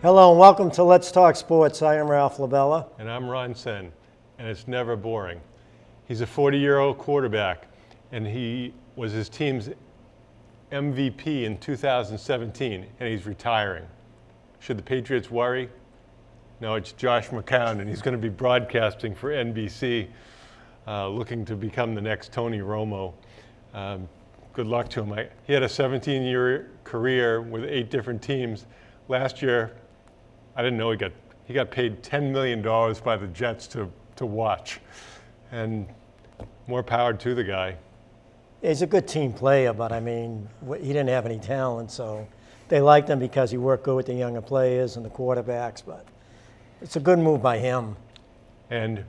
Hello and welcome to Let's Talk Sports. I am Ralph Labella. And I'm Ron Sen, and it's never boring. He's a 40-year-old quarterback, and he was his team's MVP in 2017, and he's retiring. Should the Patriots worry? No, it's Josh McCown, and he's going to be broadcasting for NBC, looking to become the next Tony Romo. Good luck to him. He had a 17-year career with 8 different teams. Last year, I didn't know he got paid $10 million by the Jets to watch, and more power to the guy. He's a good team player, but I mean, he didn't have any talent, so they liked him because he worked good with the younger players and the quarterbacks, but it's a good move by him. And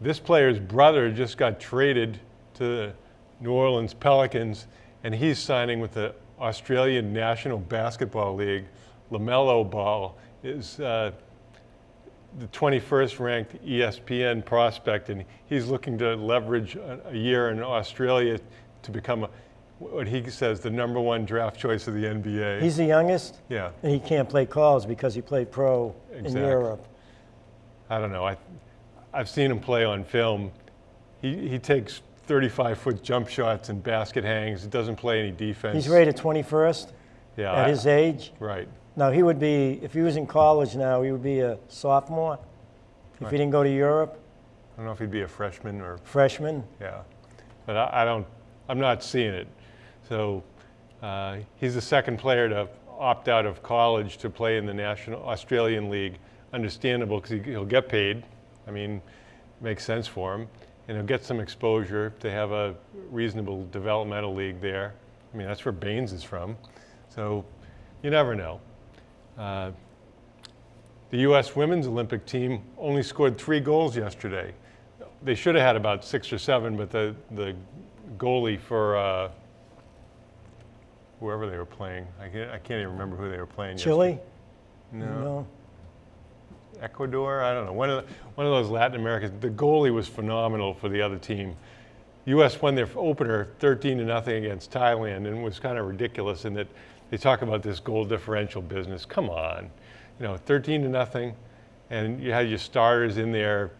this player's brother just got traded to the New Orleans Pelicans, and he's signing with the Australian National Basketball League. LaMelo Ball is the 21st ranked ESPN prospect, and he's looking to leverage a year in Australia to become what he says the number 1 draft choice of the NBA. He's the youngest? Yeah. And he can't play college because he played pro in Europe. I don't know. I've seen him play on film. He takes 35-foot jump shots and basket hangs. He doesn't play any defense. He's rated 21st at his age? Right. Now, he would be, if he was in college now, he would be a sophomore if he didn't go to Europe. I don't know if he'd be a freshman or... Freshman? Yeah. But I'm not seeing it. So he's the second player to opt out of college to play in the National Australian League. Understandable, because he'll get paid. I mean, it makes sense for him. And he'll get some exposure to have a reasonable developmental league there. I mean, that's where Baines is from. So you never know. The U.S. Women's Olympic team only scored 3 goals yesterday. They should have had about 6 or 7, but the goalie for whoever they were playing, I can't even remember who they were playing. Chile? Yesterday. No. No. Ecuador? I don't know. One of those Latin Americans. The goalie was phenomenal for the other team. U.S. won their opener 13-0 against Thailand, and it was kind of ridiculous in that they talk about this goal differential business. Come on, 13-0, and you had your starters in there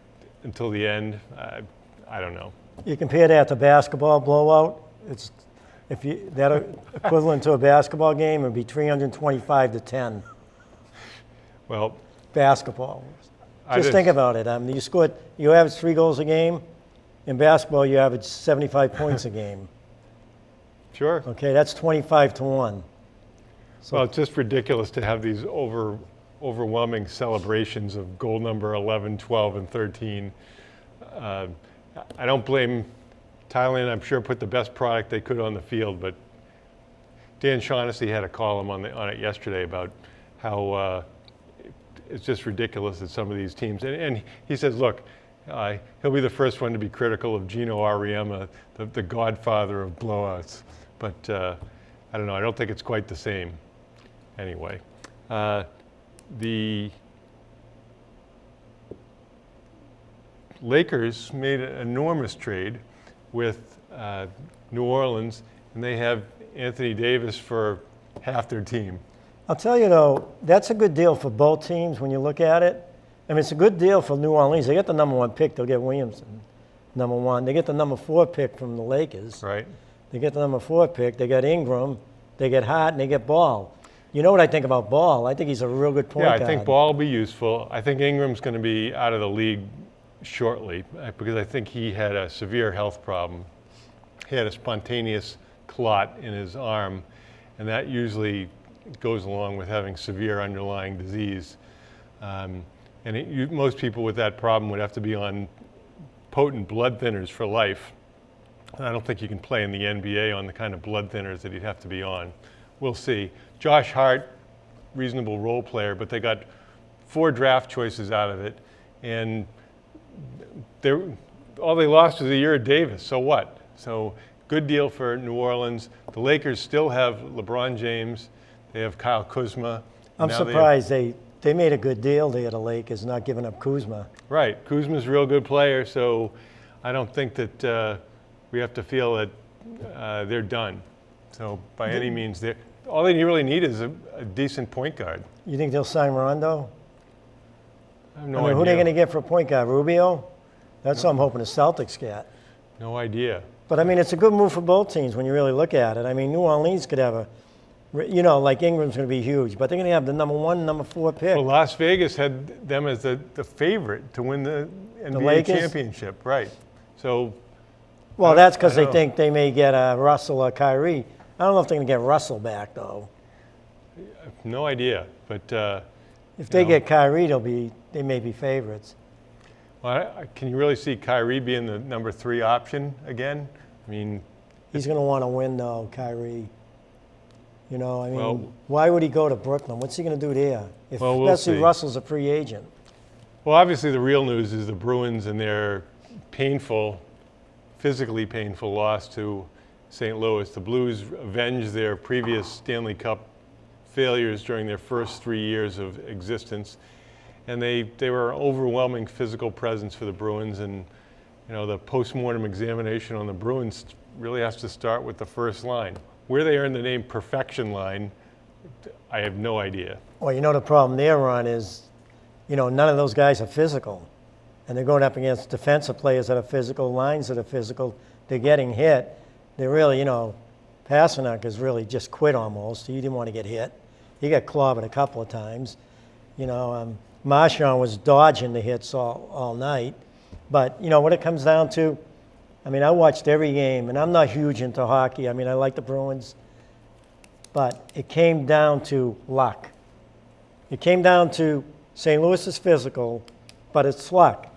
until the end. I don't know. You compare that to basketball blowout. It's that equivalent to a basketball game would be 325-10. Well, basketball. Just think about it. You average 3 goals a game. In basketball, you average 75 points a game. Sure. Okay, that's 25-1. So, well, it's just ridiculous to have these overwhelming celebrations of goal number 11, 12, and 13. I don't blame Thailand. I'm sure put the best product they could on the field, but Dan Shaughnessy had a column on it yesterday about how it's just ridiculous that some of these teams, and he says, look, he'll be the first one to be critical of Gino Auriemma, the godfather of blowouts, but I don't know, I don't think it's quite the same. Anyway, the Lakers made an enormous trade with New Orleans, and they have Anthony Davis for half their team. I'll tell you though, that's a good deal for both teams when you look at it. I mean, it's a good deal for New Orleans. They get the number 1 pick, they'll get Williamson, number 1. They get the number 4 pick from the Lakers. Right. They get the number 4 pick, they get Ingram, they get Hart, and they get Ball. You know what I think about Ball? I think he's a real good point guard. Yeah, I think Ball will be useful. I think Ingram's going to be out of the league shortly because I think he had a severe health problem. He had a spontaneous clot in his arm, and that usually goes along with having severe underlying disease. Most people with that problem would have to be on potent blood thinners for life. And I don't think you can play in the NBA on the kind of blood thinners that he'd have to be on. We'll see. Josh Hart, reasonable role player, but they got 4 draft choices out of it, and all they lost was a year of Davis. So what? So good deal for New Orleans. The Lakers still have LeBron James. They have Kyle Kuzma. I'm surprised they made a good deal there, the Lakers, not giving up Kuzma. Right. Kuzma's a real good player, so I don't think that we have to feel that they're done. So by any means, all they really need is a decent point guard. You think they'll sign Rondo? I have no I mean, idea. who are they going to get for a point guard? Rubio? That's what I'm hoping the Celtics get. No idea. But, I mean, it's a good move for both teams when you really look at it. I mean, New Orleans could have like Ingram's going to be huge, but they're going to have the number 1, number 4 pick. Well, Las Vegas had them as the favorite to win the NBA Lakers? championship, right? So, Well, that's because I they know. think they may get Russell or Kyrie. I don't know if they're going to get Russell back, though. no idea. But If they know. get Kyrie, they may be favorites. well, can you really see Kyrie being the number 3 option again? I mean, He's going to want to win, though, Kyrie. You know, I mean, Well- why would he go to Brooklyn? What's he going to do there? Well, we'll Especially see. Russell's a free agent. well, obviously the real news is the Bruins and their physically painful loss to St. Louis. The Blues avenged their previous Stanley Cup failures during their first 3 years of existence, and they were an overwhelming physical presence for the Bruins. And the postmortem examination on the Bruins really has to start with the first line. Where they earned the name Perfection Line, I have no idea. Well, the problem they're on is, none of those guys are physical. And they're going up against defensive players that are physical, lines that are physical. They're getting hit. They're really, Pasternak has really just quit almost. He didn't want to get hit. He got clobbered a couple of times. Marchand was dodging the hits all night. But, what it comes down to, I mean, I watched every game, and I'm not huge into hockey. I mean, I like the Bruins. But it came down to luck. It came down to St. Louis is physical, but it's luck.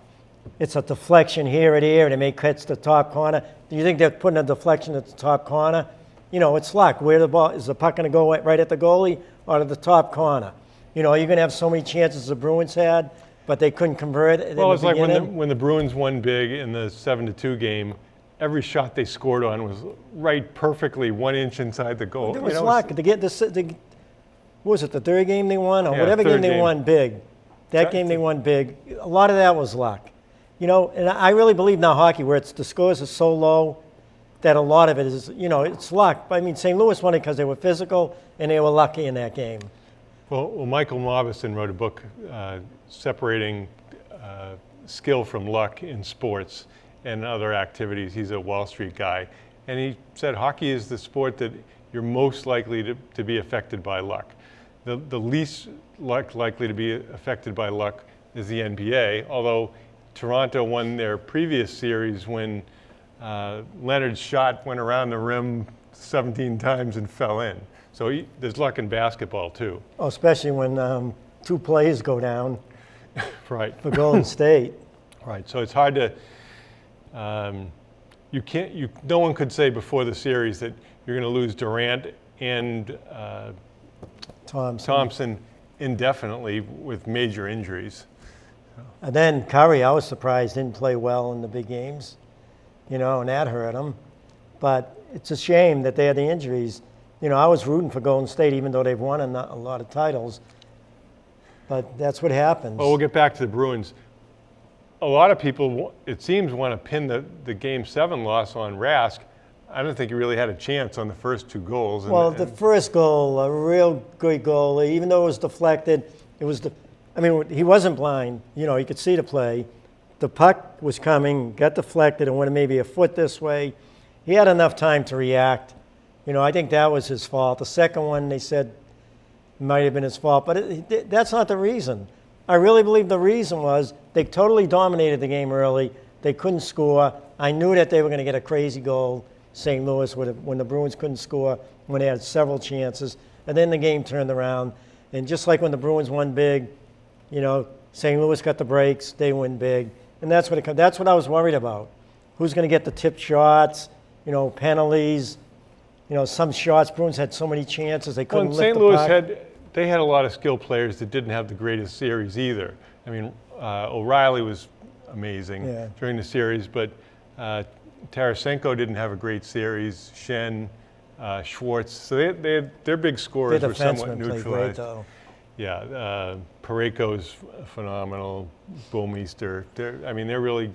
It's a deflection here and there, and it may catch the top corner. Do you think they're putting a deflection at the top corner? It's luck. Where the ball is the puck going to go right at the goalie or to the top corner? You're going to have so many chances the Bruins had, but they couldn't convert it. Well, it's like when the Bruins won big in the 7-2 game. Every shot they scored on was right perfectly 1 inch inside the goal. It was luck to get this. What was it? The third game they won, or Yeah, whatever game third they game. won big. That game they won big. A lot of that was luck. And I really believe now hockey, where the scores are so low, that a lot of it is, it's luck. But I mean, St. Louis won it because they were physical and they were lucky in that game. Well, Michael Mauboussin wrote a book separating skill from luck in sports and other activities. He's a Wall Street guy. And he said hockey is the sport that you're most likely to be affected by luck. The least likely to be affected by luck is the NBA, although Toronto won their previous series when Leonard's shot went around the rim 17 times and fell in. So there's luck in basketball too. Oh, especially when 2 players go down Right. for Golden State. Right. So it's hard to. No one could say before the series that you're going to lose Durant and Thompson indefinitely with major injuries. And then Curry, I was surprised, didn't play well in the big games, and that hurt him. But it's a shame that they had the injuries. I was rooting for Golden State, even though they've won a lot of titles. But that's what happens. Well, we'll get back to the Bruins. A lot of people, it seems, want to pin the Game 7 loss on Rask. I don't think he really had a chance on the first 2 goals. The first goal, a real good goal, even though it was deflected, he wasn't blind. He could see the play. The puck was coming, got deflected, and went maybe a foot this way. He had enough time to react. I think that was his fault. The second one, they said, might have been his fault, but that's not the reason. I really believe the reason was they totally dominated the game early. They couldn't score. I knew that they were going to get a crazy goal, St. Louis, when the Bruins couldn't score, when they had several chances. And then the game turned around. And just like when the Bruins won big, St. Louis got the breaks, they win big. And that's what I was worried about. Who's going to get the tipped shots, penalties, some shots. Bruins had so many chances, they couldn't lift St. the Louis puck. They had a lot of skilled players that didn't have the greatest series either. I mean, O'Reilly was amazing during the series, but Tarasenko didn't have a great series. Shen, Schwartz, so their big scorers Their were somewhat defensemen played great, neutralized. though. Yeah, Pareko's phenomenal. Bouwmeester, they're really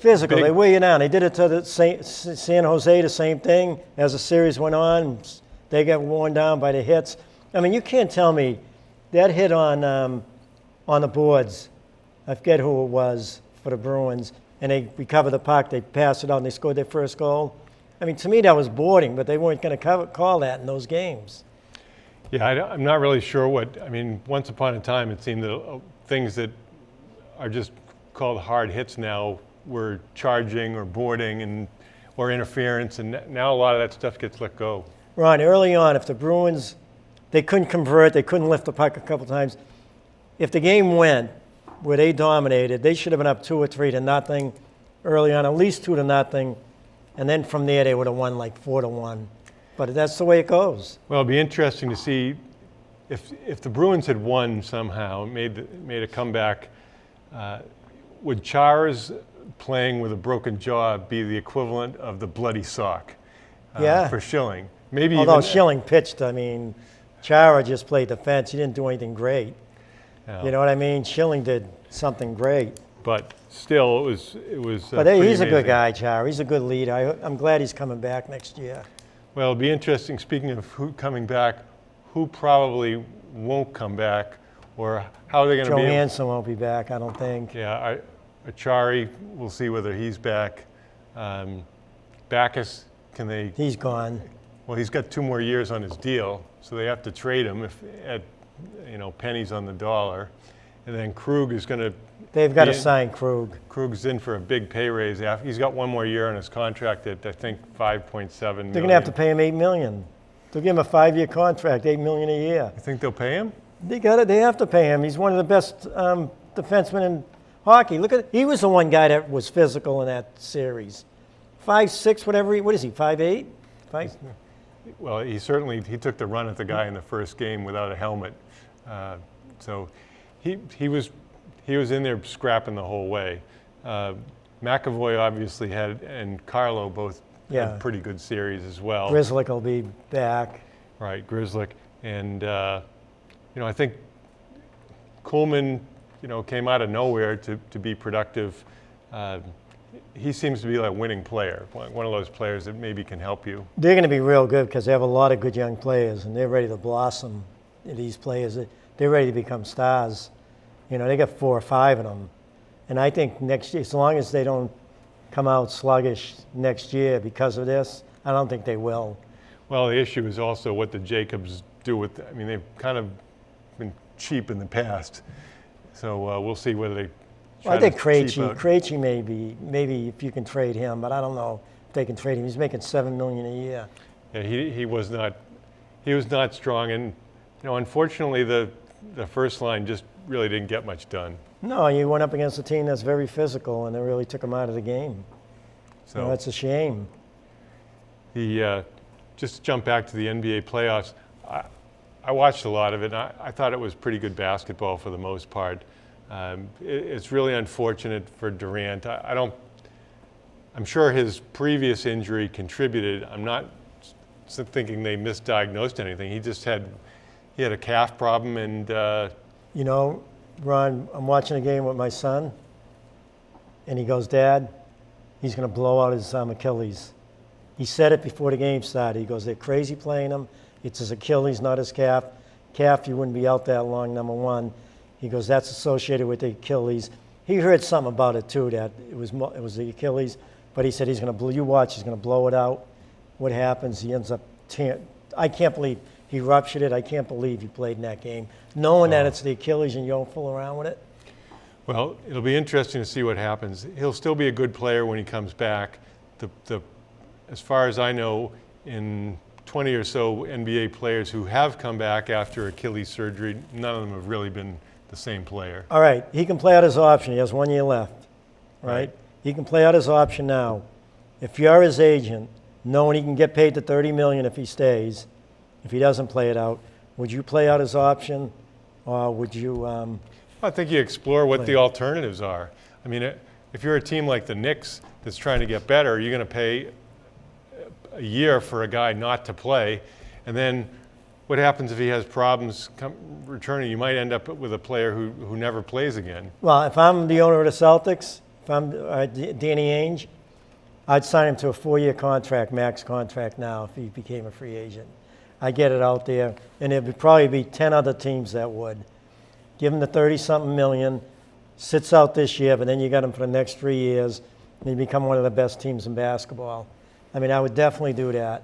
Physical, big. they weigh you down. They did it to San Jose, the same thing. As the series went on, They get worn down by the hits. I mean, you can't tell me that hit on the boards. I forget who it was for the Bruins, and they recovered the puck. They passed it out, and they scored their first goal. I mean, to me, that was boarding, but they weren't going to call that in those games. Yeah, I'm not really sure what. I mean, once upon a time, it seemed that things that are just called hard hits now were charging or boarding or interference, and now a lot of that stuff gets let go. Ron, early on, if the Bruins, they couldn't convert, they couldn't lift the puck a couple times. If the game went where they dominated, they should have been up 2 or 3 to nothing early on, at least 2 to nothing, and then from there they would have won like 4-1. But that's the way it goes. Well, it'd be interesting to see if the Bruins had won somehow, made a comeback. Would Chara's playing with a broken jaw be the equivalent of the bloody sock for Schilling? Maybe although Schilling pitched, I mean, Chara just played defense. He didn't do anything great. Yeah. You know what I mean? Schilling did something great. But still, it was. But hey, he's a good guy, Chara. He's a good leader. I'm glad he's coming back next year. Well, it'll be interesting, speaking of who coming back, who probably won't come back, or how they're going to be. Johansson won't be back, I don't think. Yeah, Achari, we'll see whether he's back. Backus, can they? He's gone. Well, he's got 2 more years on his deal, so they have to trade him at pennies on the dollar. And then Krug is going to. They've got to sign Krug. Krug's in for a big pay raise. He's got 1 more year on his contract at, I think, $5.7 million. They're going to have to pay him $8 million. They'll give him a 5-year contract, $8 million a year. You think they'll pay him? They have to pay him. He's one of the best defensemen in hockey. He was the one guy that was physical in that series. 5'6", whatever. What is he? 5'8"? 5. Well, he took the run at the guy in the first game without a helmet. So he was in there scrapping the whole way. McAvoy obviously and Carlo both had pretty good series as well. Grzelcyk will be back. Right, Grzelcyk. And, I think Kuhlman, came out of nowhere to be productive. He seems to be like a winning player, one of those players that maybe can help you. They're going to be real good because they have a lot of good young players, and they're ready to blossom. These players, they're ready to become stars. They got 4 or 5 of them. And I think next year, as long as they don't come out sluggish next year because of this, I don't think they will. Well, the issue is also what the Jacobs do with, they've kind of been cheap in the past. So we'll see whether they try I think to cheap out. Krejci maybe if you can trade him, but I don't know if they can trade him. He's making $7 million a year. Yeah, he was not strong, and unfortunately the first line just really didn't get much done. No, you went up against a team that's very physical, and they really took him out of the game. So that's a shame. Just to jump back to the NBA playoffs, I watched a lot of it, and I thought it was pretty good basketball for the most part. It's really unfortunate for Durant. I'm sure his previous injury contributed. I'm not thinking they misdiagnosed anything. He had a calf problem, and Ron, I'm watching a game with my son, and he goes, "Dad, he's going to blow out his Achilles." He said it before the game started. He goes, "They're crazy playing him. It's his Achilles, not his calf. Calf, you wouldn't be out that long, number one." He goes, "That's associated with the Achilles." He heard something about it too, that it was the Achilles, but he said he's going to he's going to blow it out. What happens? He ends up I can't believe he ruptured it. I can't believe he played in that game, knowing that it's the Achilles and you don't fool around with it. Well, it'll be interesting to see what happens. He'll still be a good player when he comes back. As far as I know, in 20 or so NBA players who have come back after Achilles surgery, none of them have really been the same player. All right, he can play out his option. He has 1 year left, right? He can play out his option now. If you're his agent, knowing he can get paid the $30 million if he stays, if he doesn't play it out, would you play out his option, or would you? I think you explore what the alternatives are. If you're a team like the Knicks that's trying to get better, you're going to pay a year for a guy not to play, and then what happens if he has problems returning? You might end up with a player who never plays again. Well, if I'm the owner of the Celtics, if I'm Danny Ainge, I'd sign him to a 4-year contract, max contract now, if he became a free agent. I get it out there, and there would probably be 10 other teams that would. Give him the 30-something million, sits out this year, but then you got him for the next 3 years, and you become one of the best teams in basketball. I mean, I would definitely do that.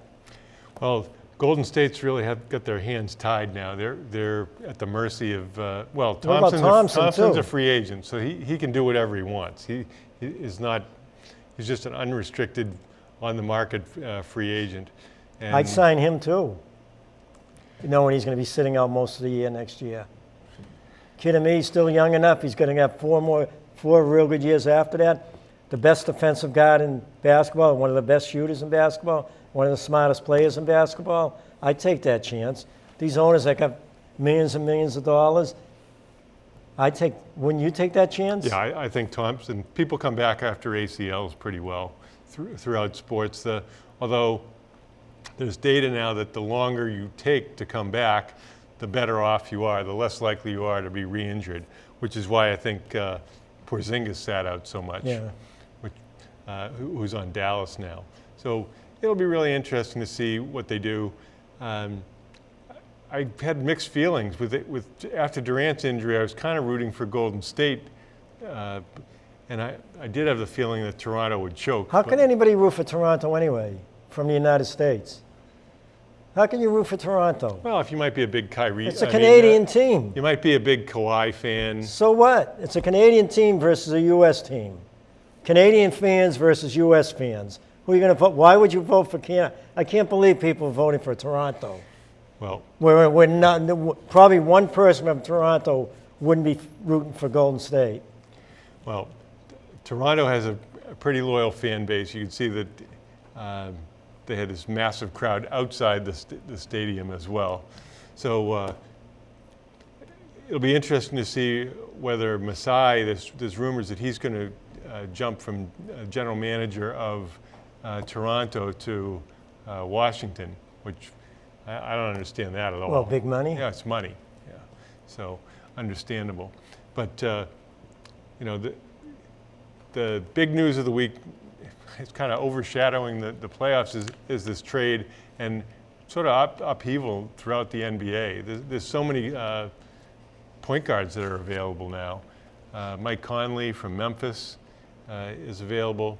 Well, Golden State's really have got their hands tied now. They're at the mercy of Thompson's a free agent, so he can do whatever he wants. He is not. He's just an unrestricted, on the market free agent. And I'd sign him too, knowing he's going to be sitting out most of the year next year. Kid to me, he's still young enough. He's going to have four real good years after that. The best defensive guard in basketball, one of the best shooters in basketball, one of the smartest players in basketball. I'd take that chance. These owners that got millions and millions of dollars, wouldn't you take that chance? Yeah, I think Thompson, people come back after ACLs pretty well throughout sports. Although there's data now that the longer you take to come back, the better off you are, the less likely you are to be re-injured, which is why I think Porzingis sat out so much, who's on Dallas now. So it'll be really interesting to see what they do. I had mixed feelings after Durant's injury. I was kind of rooting for Golden State, and I did have the feeling that Toronto would choke. How can anybody root for Toronto anyway from the United States? How can you root for Toronto? Well, if you might be a big Kyrie. It's a Canadian team. You might be a big Kawhi fan. So what? It's a Canadian team versus a U.S. team. Canadian fans versus U.S. fans. Who are you going to vote? Why would you vote for Canada? I can't believe people are voting for Toronto. Well, we're not. Probably one person from Toronto wouldn't be rooting for Golden State. Well, Toronto has a pretty loyal fan base. You can see that they had this massive crowd outside the stadium as well. So it'll be interesting to see whether Masai, there's rumors that he's going to jump from general manager of Toronto to Washington, which I don't understand that at all. Well, big money? Yeah, it's money. Yeah, so understandable. But the big news of the week, it's kind of overshadowing the playoffs, is this trade and sort of upheaval throughout the NBA. There's so many point guards that are available now. Mike Conley from Memphis is available.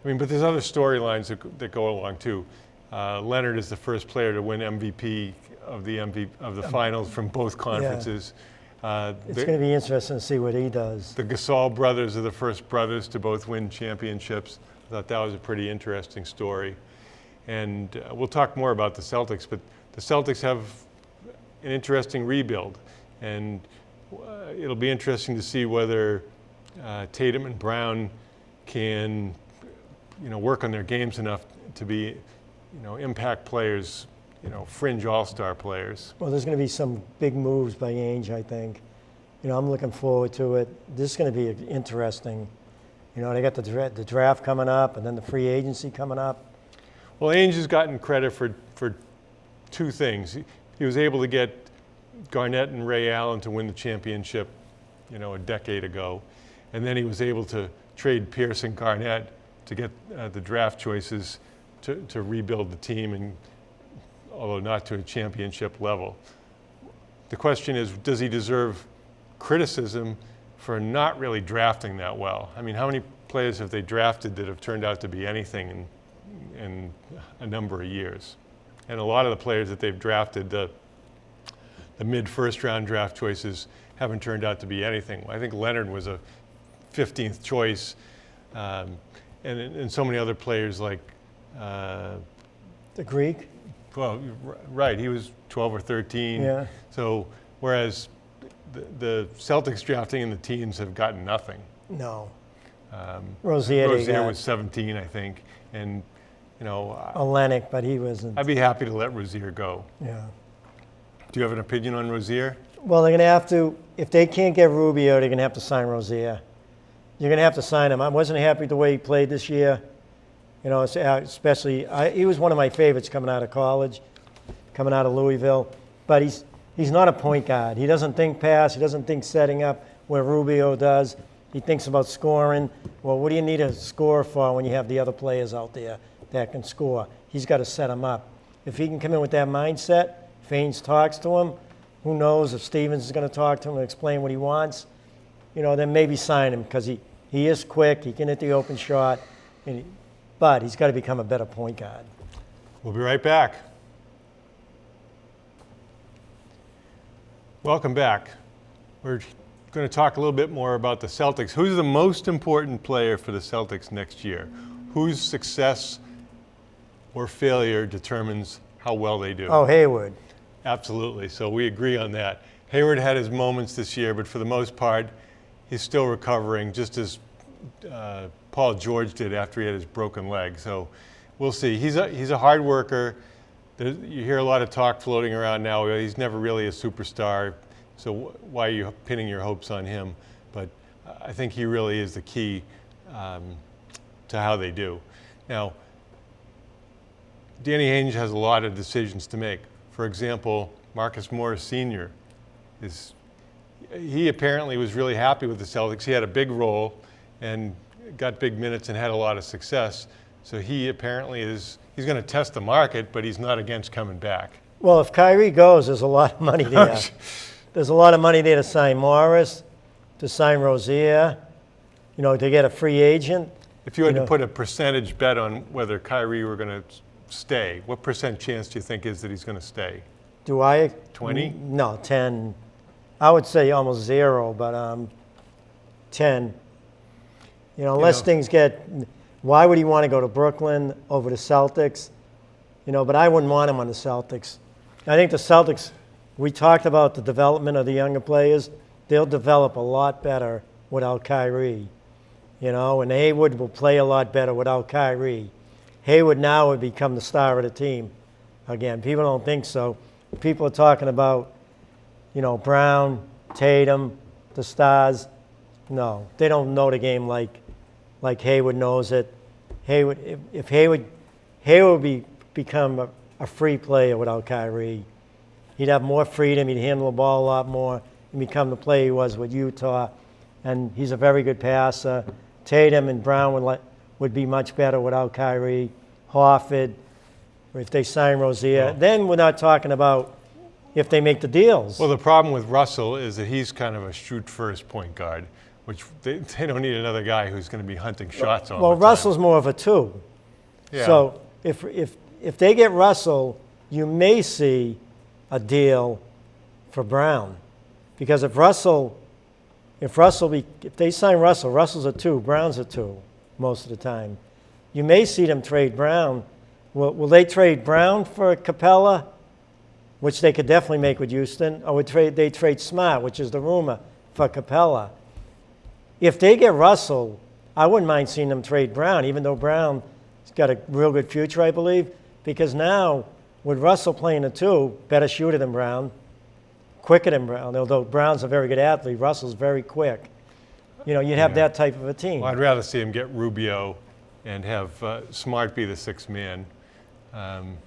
I mean, but there's other storylines that go along too. Leonard is the first player to win MVP of the finals from both conferences. It's going to be interesting to see what he does. The Gasol brothers are the first brothers to both win championships. I thought that was a pretty interesting story. And we'll talk more about the Celtics, but the Celtics have an interesting rebuild. And it'll be interesting to see whether Tatum and Brown can work on their games enough to be impact players, fringe all-star players. Well, there's going to be some big moves by Ainge, I think. I'm looking forward to it. This is going to be interesting. They got the draft coming up and then the free agency coming up. Well, Ainge has gotten credit for two things. He was able to get Garnett and Ray Allen to win the championship, a decade ago. And then he was able to trade Pierce and Garnett to get the draft choices to rebuild the team, and although not to a championship level. The question is, does he deserve criticism for not really drafting that well? I mean, how many players have they drafted that have turned out to be anything in a number of years? And a lot of the players that they've drafted, the mid-first round draft choices, haven't turned out to be anything. I think Leonard was a 15th choice, and so many other players like the Greek? Well, right. He was 12 or 13. Yeah. So whereas the Celtics drafting in the teens have gotten nothing. No. Rozier was 17, I think. And, Olenek, but he wasn't. I'd be happy to let Rozier go. Yeah. Do you have an opinion on Rozier? Well, they're going to have to, if they can't get Rubio, they're going to have to sign Rozier. You're going to have to sign him. I wasn't happy with the way he played this year. Especially, he was one of my favorites coming out of college, coming out of Louisville. But he's not a point guard. He doesn't think pass. He doesn't think setting up where Rubio does. He thinks about scoring. Well, what do you need a scorer for when you have the other players out there that can score? He's got to set them up. if he can come in with that mindset, if Ainge talks to him, who knows if Stevens is going to talk to him and explain what he wants, then maybe sign him because he is quick, he can hit the open shot, but he's got to become a better point guard. We'll be right back. Welcome back. We're going to talk a little bit more about the Celtics. Who's the most important player for the Celtics next year? Whose success or failure determines how well they do? Oh, Hayward. Absolutely. So we agree on that. Hayward had his moments this year, but for the most part, he's still recovering, just as Paul George did after he had his broken leg. So we'll see. He's a hard worker. You hear a lot of talk floating around now. He's never really a superstar, so why are you pinning your hopes on him? But I think he really is the key to how they do. Now, Danny Ainge has a lot of decisions to make. For example, Marcus Morris Sr. He apparently was really happy with the Celtics. He had a big role and got big minutes and had a lot of success. So he apparently he's going to test the market, but he's not against coming back. Well, if Kyrie goes, there's a lot of money there. There's a lot of money there to sign Morris, to sign Rozier, to get a free agent. If you had to put a percentage bet on whether Kyrie were going to stay, what percent chance do you think is that he's going to stay? Do I? 20? No, 10. I would say almost 0, but 10. Unless things get. Why would he want to go to Brooklyn over the Celtics? But I wouldn't want him on the Celtics. I think the Celtics, we talked about the development of the younger players. They'll develop a lot better without Kyrie. And Hayward will play a lot better without Kyrie. Hayward now would become the star of the team. Again, people don't think so. People are talking about, Brown, Tatum, the stars. No, they don't know the game like Hayward knows it. If Hayward would become a free player without Kyrie. He'd have more freedom. He'd handle the ball a lot more and become the player he was with Utah. And he's a very good passer. Tatum and Brown would be much better without Kyrie. Horford, or if they sign Rozier. Then we're not talking about if they make the deals. Well, the problem with Russell is that he's kind of a shoot-first point guard, which they don't need another guy who's going to be hunting shots all the time. Well, Russell's more of a 2. Yeah. So if they get Russell, you may see a deal for Brown. Because if they sign Russell, Russell's a 2, Brown's a 2 most of the time. You may see them trade Brown. Will they trade Brown for Capella, which they could definitely make with Houston, or would they trade Smart, which is the rumor, for Capella? If they get Russell, I wouldn't mind seeing them trade Brown, even though Brown's got a real good future, I believe, because now with Russell playing a 2, better shooter than Brown, quicker than Brown, although Brown's a very good athlete, Russell's very quick. You'd have that type of a team. Well, I'd rather see him get Rubio and have Smart be the 6th man. And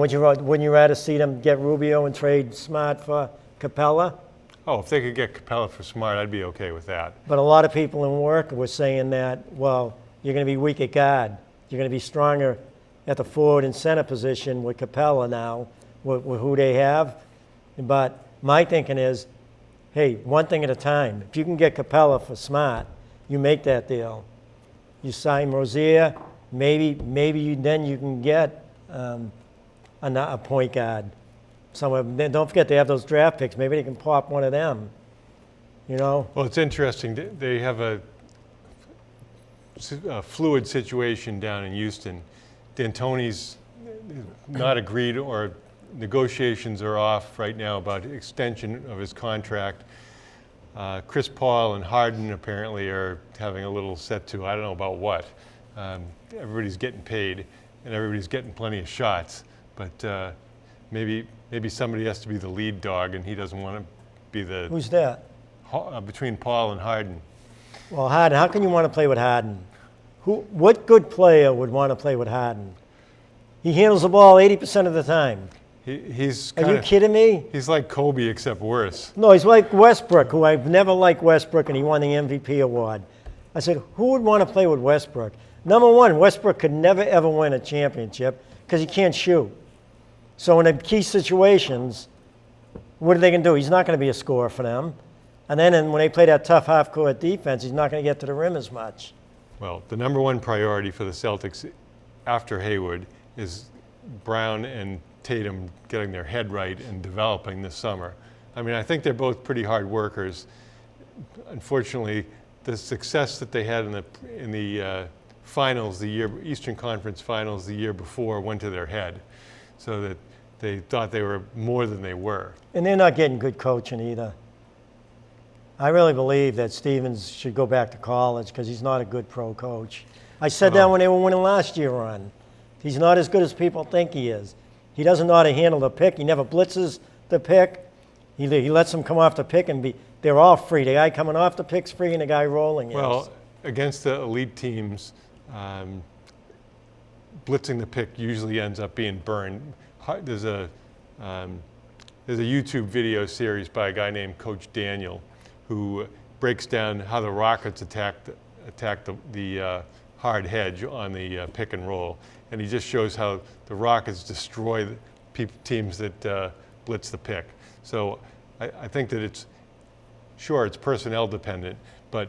wouldn't you rather see them get Rubio and trade Smart for Capella? Oh, if they could get Capella for Smart, I'd be okay with that. But a lot of people in work were saying that, well, you're going to be weak at guard. You're going to be stronger at the forward and center position with Capella now, with who they have. But my thinking is, hey, one thing at a time. If you can get Capella for Smart, you make that deal. You sign Rozier, maybe then you can get a point guard somewhere. Then don't forget they have those draft picks. Maybe they can pop one of them. Well, it's interesting. They have a fluid situation down in Houston. D'Antoni's not agreed, or negotiations are off right now about extension of his contract. Chris Paul and Harden apparently are having a little set to, I don't know about what. Everybody's getting paid and everybody's getting plenty of shots, but maybe somebody has to be the lead dog and he doesn't want to be the... Who's that? Between Paul and Harden. Well, Harden, how can you want to play with Harden? What good player would want to play with Harden? He handles the ball 80% of the time. Are you kidding me? He's like Kobe, except worse. No, he's like Westbrook, who I've never liked Westbrook, and he won the MVP award. I said, who would want to play with Westbrook? Number one, Westbrook could never, ever win a championship because he can't shoot. So in the key situations, what are they going to do? He's not going to be a scorer for them. And then when they play that tough half-court defense, he's not going to get to the rim as much. Well, the number one priority for the Celtics after Hayward is Brown and Tatum getting their head right and developing this summer. I mean, I think they're both pretty hard workers. Unfortunately, the success that they had in the finals, Eastern Conference Finals the year before, went to their head, so that they thought they were more than they were. And they're not getting good coaching either. I really believe that Stevens should go back to college because he's not a good pro coach. I said that when they were winning last year on. He's not as good as people think he is. He doesn't know how to handle the pick. He never blitzes the pick. He lets them come off the pick and they're all free. The guy coming off the pick's free and the guy rolling is. Well, against the elite teams, blitzing the pick usually ends up being burned. There's a YouTube video series by a guy named Coach Daniel who breaks down how the Rockets attack the hard hedge on the pick and roll. And he just shows how the Rockets destroy the teams that blitz the pick. So I think that it's personnel dependent, but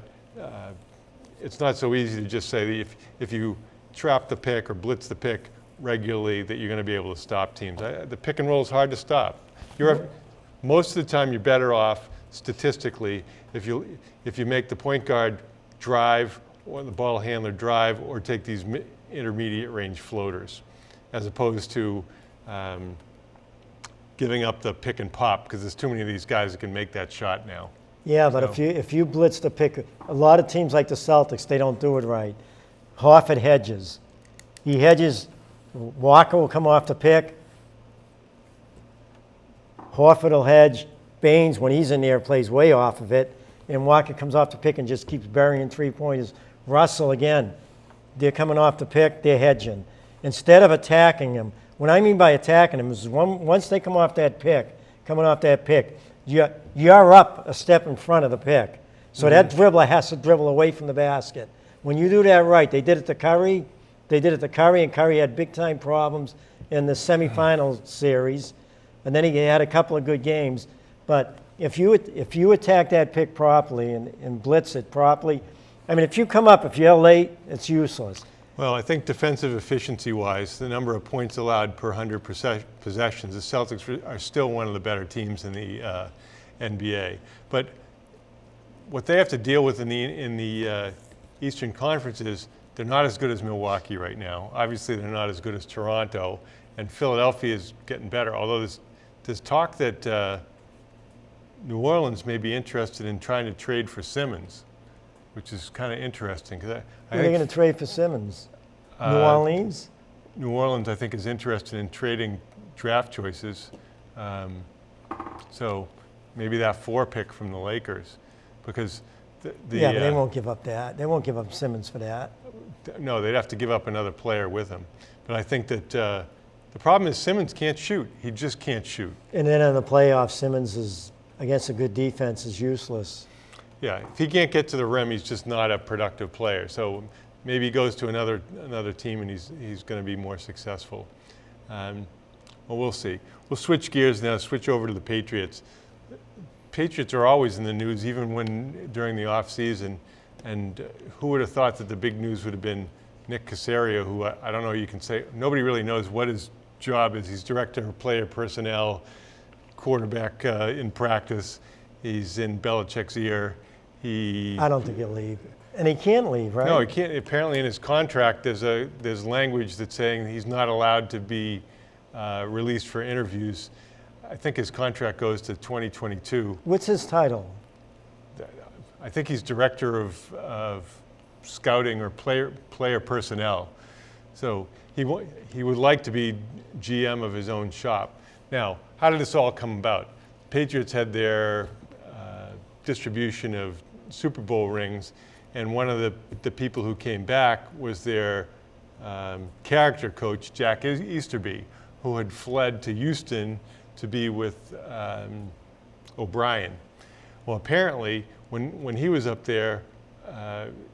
it's not so easy to just say that if you trap the pick or blitz the pick regularly that you're going to be able to stop teams. The pick and roll is hard to stop. Most of the time you're better off statistically if you make the point guard drive or the ball handler drive or take these intermediate range floaters, as opposed to giving up the pick and pop, because there's too many of these guys that can make that shot now. Yeah, but if you blitz the pick, a lot of teams like the Celtics, they don't do it right. Horford hedges. He hedges. Walker will come off the pick. Horford will hedge. Baines, when he's in there, plays way off of it. And Walker comes off the pick and just keeps burying three-pointers. Russell, again, they're coming off the pick, they're hedging. Instead of attacking him, what I mean by attacking him is once they come off that pick, you're up a step in front of the pick. So that dribbler has to dribble away from the basket. When you do that right, they did it to Curry. And Curry had big-time problems in the semifinal series. And then he had a couple of good games. But if you attack that pick properly and blitz it properly, I mean, if you're late, it's useless. Well, I think defensive efficiency-wise, the number of points allowed per 100 possessions, the Celtics are still one of the better teams in the NBA. But what they have to deal with in the Eastern Conference is they're not as good as Milwaukee right now. Obviously, they're not as good as Toronto, and Philadelphia is getting better. Although there's talk that New Orleans may be interested in trying to trade for Simmons, which is kind of interesting. Who are they going to trade for Simmons? New Orleans? New Orleans, I think, is interested in trading draft choices. So maybe that 4 pick from the Lakers, because but they won't give up that. They won't give up Simmons for that. No, they'd have to give up another player with him. But I think that the problem is Simmons can't shoot. He just can't shoot. And then in the playoffs, Simmons is against a good defense is useless. Yeah, if he can't get to the rim, he's just not a productive player. So maybe he goes to another team and he's going to be more successful. Well, we'll see. We'll switch gears now, switch over to the Patriots. Patriots are always in the news, even during the off season. And who would have thought that the big news would have been Nick Caserio, who I don't know, you can say, nobody really knows what his job is. He's director of player personnel, quarterback in practice. He's in Belichick's ear. I don't think he'll leave. And he can't leave, right? No, he can't. Apparently in his contract, there's language that's saying he's not allowed to be released for interviews. I think his contract goes to 2022. What's his title? I think he's director of scouting or player personnel. So he would like to be GM of his own shop. Now, how did this all come about? Patriots had their distribution of Super Bowl rings, and one of the people who came back was their character coach, Jack Easterby, who had fled to Houston to be with O'Brien. Well, apparently, when he was up there,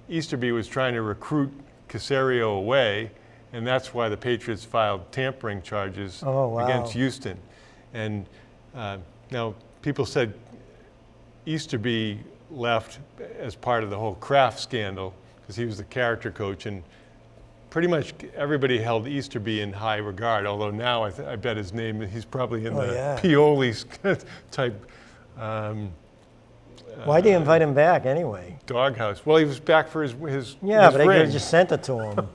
Easterby was trying to recruit Caserio away, and that's why the Patriots filed tampering charges Oh, wow. against Houston. And now people said Easterby left as part of the whole Kraft scandal because he was the character coach, and pretty much everybody held Easterby in high regard, although now I bet his name, he's probably in the yeah. Pioli's type Why'd they invite him back anyway? doghouse. Well, he was back for his Yeah, his but they could ring. have just sent it to him.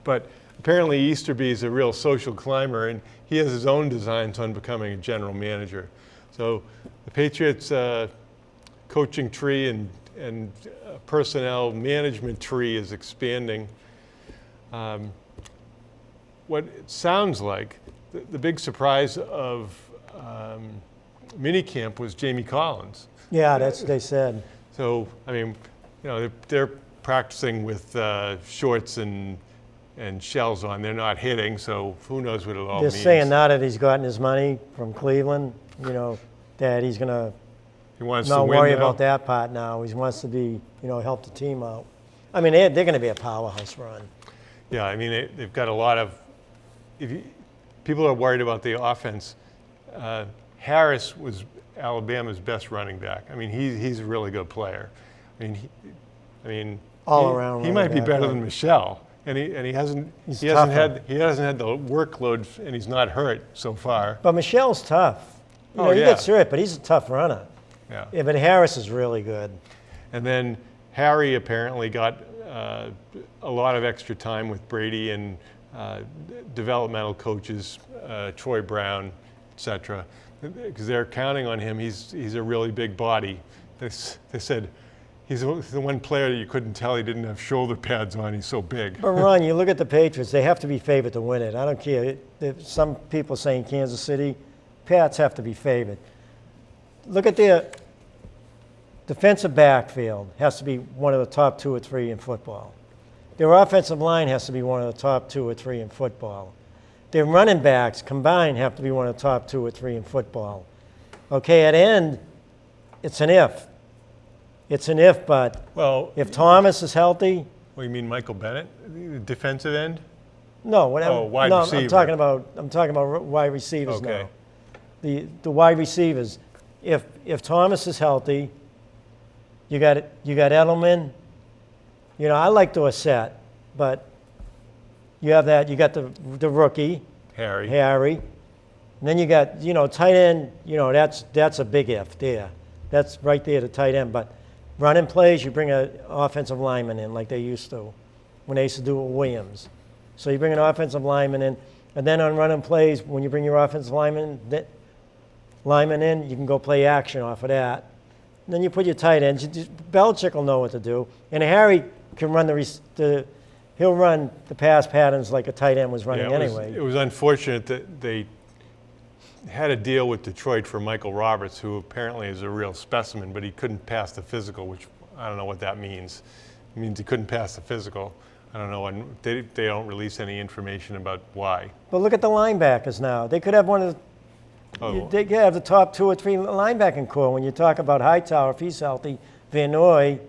But apparently Easterby is a real social climber, and he has his own designs on becoming a general manager. So the Patriots coaching tree and personnel management tree is expanding. What it sounds like, the big surprise of minicamp was Jamie Collins. Yeah, that's what they said. So, I mean, you know, they're practicing with shorts and shells on. They're not hitting, so who knows what it all They're means. saying now that he's gotten his money from Cleveland, you know, that he's going to He wants to not win worry now. about that part now. He wants to be, you know, help the team out. I mean, they're going to be a powerhouse run. Yeah, I mean, they've got a lot of. People are worried about the offense. Harris was Alabama's best running back. I mean, he's a really good player. I mean, All around He running might be back, better right. than Michelle, and he hasn't He's he hasn't tougher. had the workload, and he's not hurt so far. But Michelle's tough. You know, Oh, he yeah. gets hurt, but he's a tough runner. Yeah. Yeah, but Harris is really good. And then Harry apparently got a lot of extra time with Brady and developmental coaches, Troy Brown, etc., because they're counting on him. He's a really big body. They said he's the one player that you couldn't tell he didn't have shoulder pads on. He's so big. But Ron, you look at the Patriots, they have to be favored to win it. I don't care. Some people saying Kansas City, Pats have to be favored. Look at their defensive backfield, has to be one of the top 2 or 3 in football. Their offensive line has to be one of the top 2 or 3 in football. Their running backs combined have to be one of the top 2 or 3 in football. Okay, at end, it's an if. It's an if, but Well, if Thomas is healthy, what, you mean Michael Bennett, the defensive end? no, whatever. Oh, wide no, receiver. I'm talking about wide receivers Okay. now. The wide receivers. If Thomas is healthy, you got Edelman. You know, I like Dorsett, but you have that. You got the rookie Harry. Harry, and then you got tight end. You know, that's a big if there. That's right there, the tight end. But running plays, you bring an offensive lineman in like they used to when they used to do it with Williams. So you bring an offensive lineman in, and then on running plays, when you bring your offensive lineman in, you can go play action off of that. And then you put your tight ends. Belichick will know what to do, and Harry can run he'll run the pass patterns like a tight end was running anyway. It was unfortunate that they had a deal with Detroit for Michael Roberts, who apparently is a real specimen, but he couldn't pass the physical, which I don't know what that means. It means he couldn't pass the physical. I don't know, and they don't release any information about why. But look at the linebackers now. They could have one of the They could have the top 2 or 3 linebacking core. When you talk about Hightower, if he's healthy, Van Noy,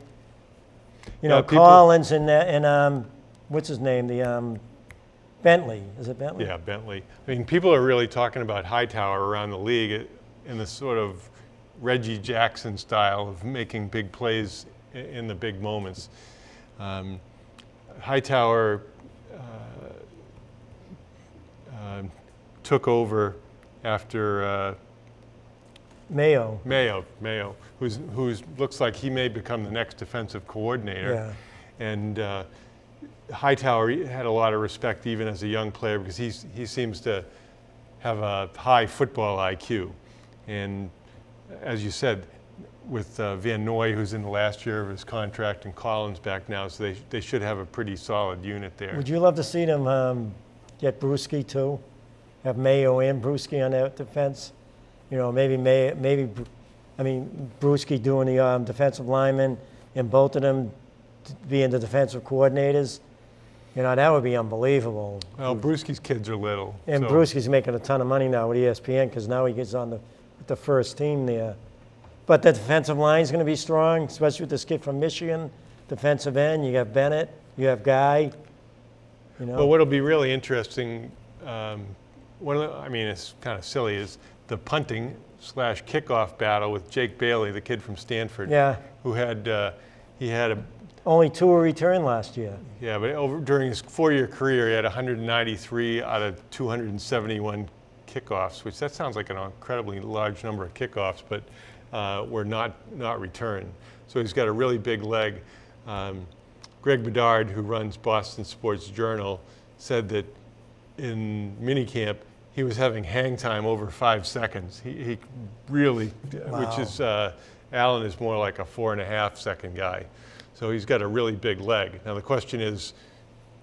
Collins, and what's his name? The Bentley. Is it Bentley? Yeah, Bentley. I mean, people are really talking about Hightower around the league in the sort of Reggie Jackson style of making big plays in the big moments. Hightower took over after Mayo. Mayo, who's looks like he may become the next defensive coordinator. Yeah. And Hightower had a lot of respect even as a young player because he seems to have a high football IQ. And as you said, with Van Noy, who's in the last year of his contract, and Collins back now, so they should have a pretty solid unit there. Would you love to see them get Bruschi too? Have Mayo and Bruschi on that defense? You know, maybe Bruschi doing the defensive lineman and both of them being the defensive coordinators. You know, that would be unbelievable. Well, Bruschi's kids are little. And so- Bruschi's making a ton of money now with ESPN because now he gets on the first team there. But the defensive line is going to be strong, especially with this kid from Michigan, defensive end. You have Bennett, you have Guy. You know? Well, what'll be really interesting, it's kind of silly, is the punting / kickoff battle with Jake Bailey, the kid from Stanford. Yeah. Who had he had a Only 2 were returned last year. yeah, but during his 4-year career, he had 193 out of 271 kickoffs, which that sounds like an incredibly large number of kickoffs, but were not returned. So he's got a really big leg. Greg Bedard, who runs Boston Sports Journal, said that in minicamp he was having hang time over 5 seconds. He really, Wow. which is Allen is more like a 4.5 second guy. So he's got a really big leg. Now the question is,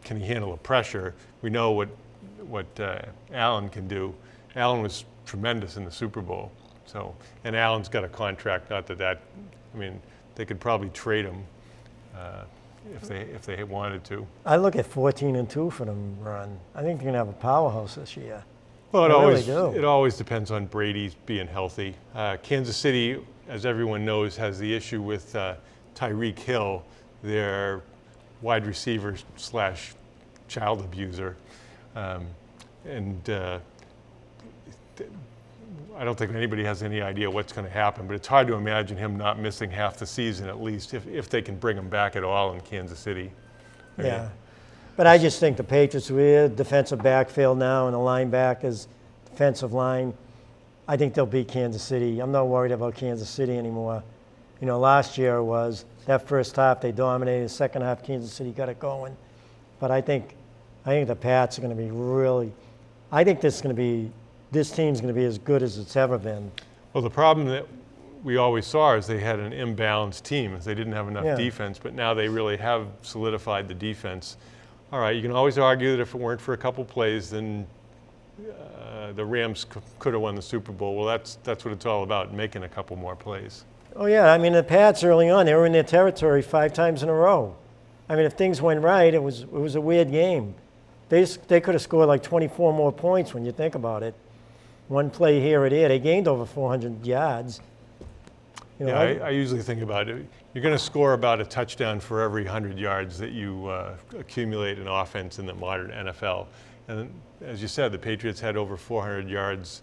can he handle the pressure? We know what Allen can do. Allen was tremendous in the Super Bowl. So, and Allen's got a contract. Not that they could probably trade him if they wanted to. I look at 14-2 for them run. I think they're going to have a powerhouse this year. Well, I really do. it always depends on Brady being healthy. Kansas City, as everyone knows, has the issue with Tyreek Hill, their wide receiver / child abuser, and I don't think anybody has any idea what's going to happen, but it's hard to imagine him not missing half the season at least, if they can bring him back at all in Kansas City. Yeah. But I just think the Patriots with defensive backfield now and the linebackers, defensive line, I think they'll beat Kansas City. I'm not worried about Kansas City anymore. You know, last year was that first half they dominated. The second half, Kansas City got it going. But I think the Pats are going to be really. I think this team's going to be as good as it's ever been. Well, the problem that we always saw is they had an imbalanced team. They didn't have enough Yeah. defense, but now they really have solidified the defense. All right, you can always argue that if it weren't for a couple plays, then the Rams could have won the Super Bowl. Well, that's what it's all about, making a couple more plays. Oh, yeah. I mean, the Pats early on, they were in their territory 5 times in a row. I mean, if things went right, it was a weird game. They could have scored like 24 more points when you think about it. One play here or there, they gained over 400 yards. You know, I usually think about it. You're going to score about a touchdown for every 100 yards that you accumulate in offense in the modern NFL. And as you said, the Patriots had over 400 yards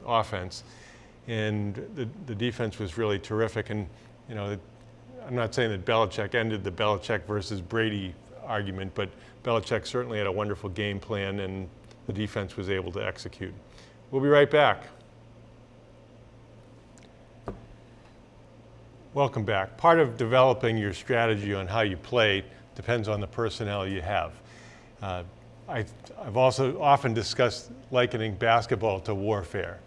offense, and the defense was really terrific. And I'm not saying that Belichick ended the Belichick versus Brady argument, but Belichick certainly had a wonderful game plan, and the defense was able to execute. We'll be right back. Welcome back. Part of developing your strategy on how you play depends on the personnel you have. I've also often discussed likening basketball to warfare.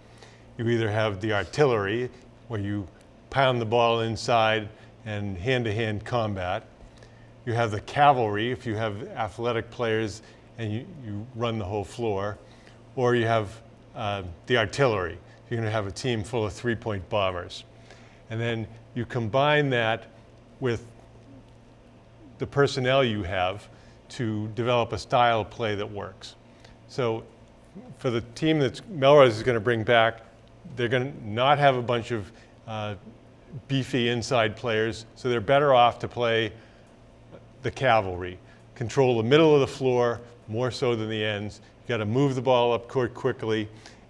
You either have the artillery, where you pound the ball inside and hand-to-hand combat. You have the cavalry, if you have athletic players and you run the whole floor. Or you have the artillery. You're going to have a team full of 3-point bombers. And then you combine that with the personnel you have to develop a style of play that works. So for the team that Melrose is going to bring back, they're going to not have a bunch of beefy inside players, so they're better off to play the cavalry. Control the middle of the floor more so than the ends. You've got to move the ball up court quickly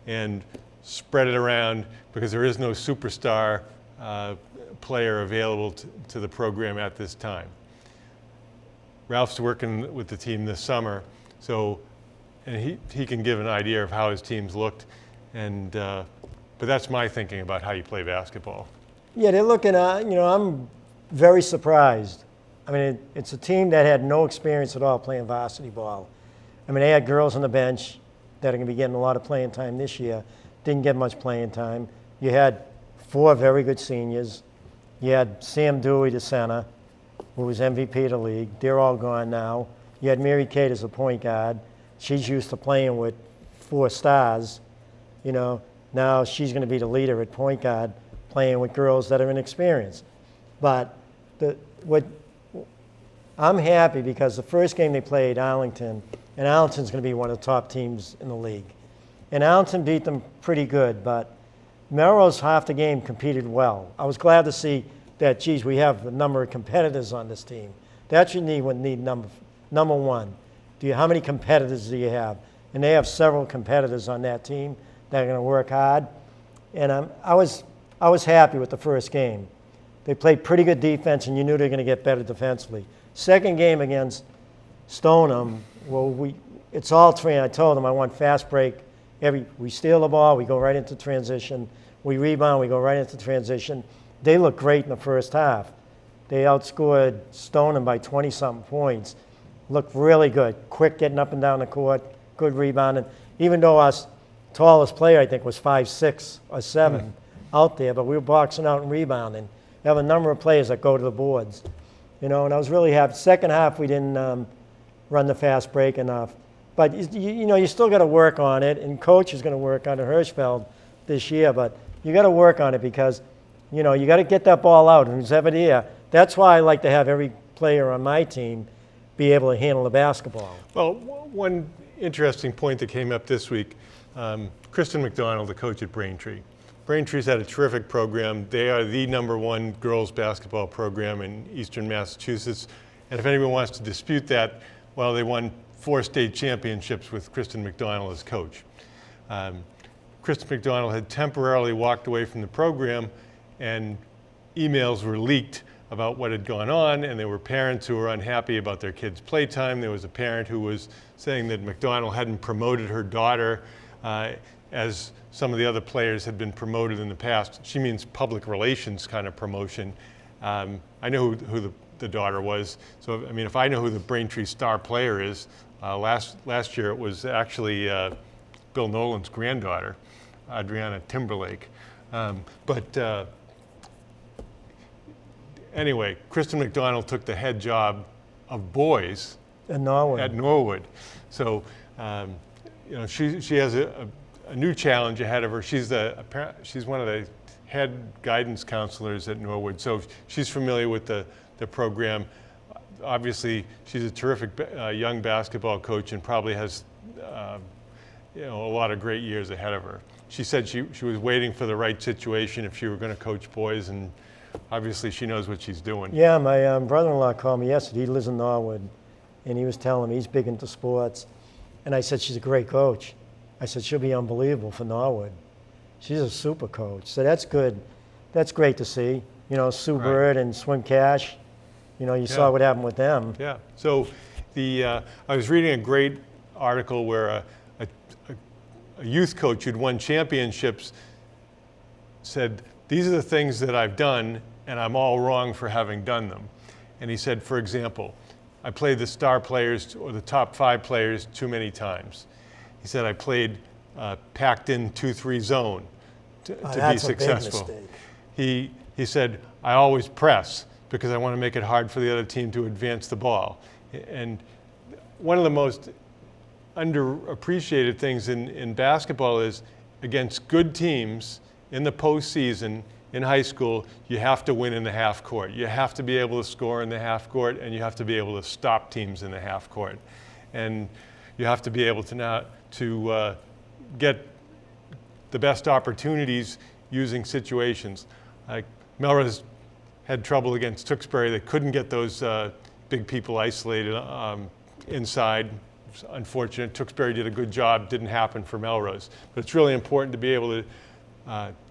and spread it around, because there is no superstar player available to the program at this time. Ralph's working with the team this summer, and he can give an idea of how his teams looked, but that's my thinking about how you play basketball. Yeah, they're looking at, I'm very surprised. I mean, it's a team that had no experience at all playing varsity ball. I mean, they had girls on the bench that are going to be getting a lot of playing time this year. Didn't get much playing time. You had 4 very good seniors. You had Sam Dewey, the center, who was MVP of the league. They're all gone now. You had Mary Kate as a point guard. She's used to playing with 4 stars. Now she's going to be the leader at point guard, playing with girls that are inexperienced. But I'm happy because the first game they played, Arlington, and Arlington's going to be one of the top teams in the league. And Arlington beat them pretty good, but Melrose half the game competed well. I was glad to see that, we have a number of competitors on this team. That's what you need number one. how many competitors do you have? And they have several competitors on that team that are going to work hard. And I was happy with the first game. They played pretty good defense, and you knew they were going to get better defensively. Second game against Stoneham, well, it's all three. I told them I want fast break. We steal the ball, we go right into transition. We rebound, we go right into transition. They look great in the first half. They outscored Stoneham by 20-something points. Looked really good. Quick getting up and down the court, good rebounding. Even though our tallest player, I think, was 5'6" or 7 out there, but we were boxing out and rebounding. We have a number of players that go to the boards. And I was really happy. Second half, we didn't run the fast break enough. But, you still got to work on it, and Coach is going to work on it, Hirschfeld, this year. But you got to work on it because, you got to get that ball out, and who's ever there. That's why I like to have every player on my team be able to handle the basketball. Well, one interesting point that came up this week, Kristen McDonald, the coach at Braintree. Braintree's had a terrific program. They are the #1 girls basketball program in Eastern Massachusetts. And if anyone wants to dispute that, well, they won 4 state championships with Kristen McDonald as coach. Kristen McDonald had temporarily walked away from the program, and emails were leaked about what had gone on, and there were parents who were unhappy about their kids' playtime. There was a parent who was saying that McDonald hadn't promoted her daughter as some of the other players had been promoted in the past. She means public relations kind of promotion. I know who the daughter was. So, I mean, if I know who the Braintree star player is, last year it was actually Bill Nolan's granddaughter, Adriana Timberlake. Anyway, Kristen McDonald took the head job of boys At Norwood. So, she has a new challenge ahead of her. She's one of the head guidance counselors at Norwood, so she's familiar with the program. Obviously, she's a terrific young basketball coach and probably has a lot of great years ahead of her. She said she was waiting for the right situation if she were going to coach boys, and obviously she knows what she's doing. Yeah, my brother-in-law called me yesterday. He lives in Norwood, and he was telling me he's big into sports. And I said, she's a great coach. I said, she'll be unbelievable for Norwood. She's a super coach. So that's good. That's great to see. Sue Bird and Swim Cash, you saw what happened with them. Yeah. So I was reading a great article where a youth coach who'd won championships said, these are the things that I've done, and I'm all wrong for having done them. And he said, for example, I played the star players or the top 5 players too many times. He said, I played packed in 2-3 zone to be successful. Big mistake. He said, I always press because I want to make it hard for the other team to advance the ball. And one of the most underappreciated things in basketball is against good teams in the postseason in high school, you have to win in the half court. You have to be able to score in the half court, and you have to be able to stop teams in the half court. And you have to be able to get the best opportunities using situations. Like Melrose had trouble against Tewksbury. They couldn't get those big people isolated inside. It's unfortunate. Tewksbury did a good job. Didn't happen for Melrose. But it's really important to be able to